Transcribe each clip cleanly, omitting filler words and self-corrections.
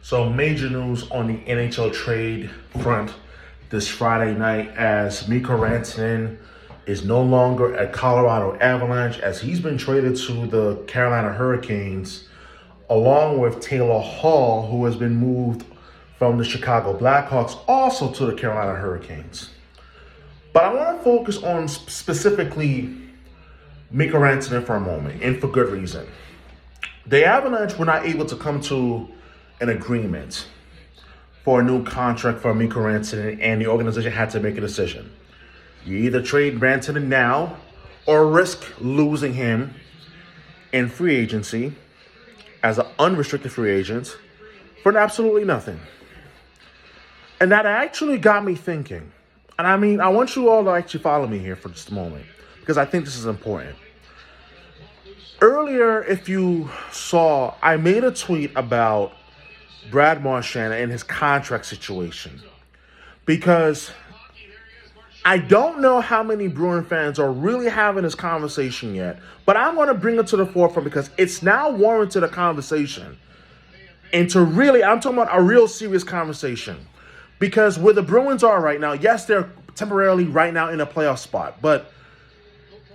So major news on the NHL trade front this Friday night as Mikko Rantanen is no longer at Colorado Avalanche as he's been traded to the Carolina Hurricanes, along with Taylor Hall, who has been moved from the Chicago Blackhawks also to the Carolina Hurricanes. But I want to focus on specifically Mikko Rantanen for a moment, and for good reason. The Avalanche were not able to come to an agreement for a new contract for Mikko Rantanen, and the organization had to make a decision. You either trade Rantanen now or risk losing him in free agency as an unrestricted free agent for absolutely nothing. And that actually got me thinking. And I want you all to actually follow me here for just a moment, because I think this is important. Earlier, if you saw, I made a tweet about Brad Marchand and his contract situation, because I don't know how many Bruin fans are really having this conversation yet, but I'm going to bring it to the forefront because it's now warranted a conversation. And I'm talking about a real serious conversation. Because where the Bruins are right now, yes, they're temporarily right now in a playoff spot, but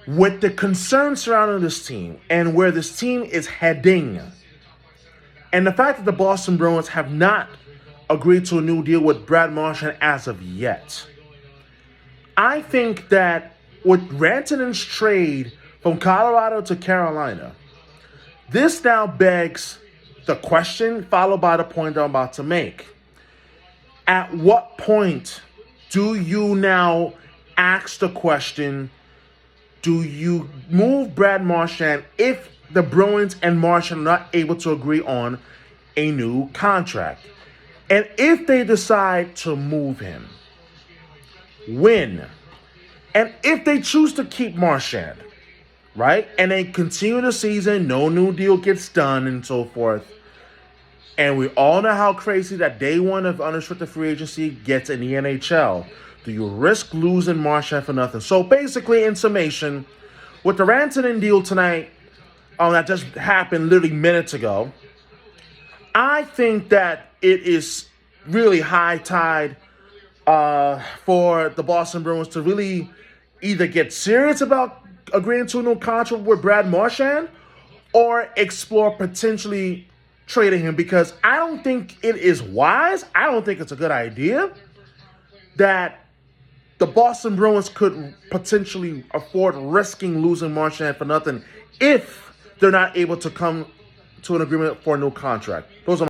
with the concerns surrounding this team and where this team is heading, and the fact that the Boston Bruins have not agreed to a new deal with Brad Marchand as of yet, I think that with Rantanen's trade from Colorado to Carolina, this now begs the question, followed by the point I'm about to make. At what point do you now ask the question, do you move Brad Marchand if the Bruins and Marchand are not able to agree on a new contract? And if they decide to move him, when? And if they choose to keep Marchand, right? And they continue the season, no new deal gets done and so forth. And we all know how crazy that day one of unrestricted free agency gets in the NHL. Do you risk losing Marchand for nothing? So basically, in summation, with the Rantanen deal tonight, that just happened literally minutes ago, I think that it is really high tide for the Boston Bruins to really either get serious about agreeing to a new contract with Brad Marchand or explore potentially trading him, because I don't think it is wise. I don't think it's a good idea that the Boston Bruins could potentially afford risking losing Marchand for nothing if they're not able to come to an agreement for a new contract. Those are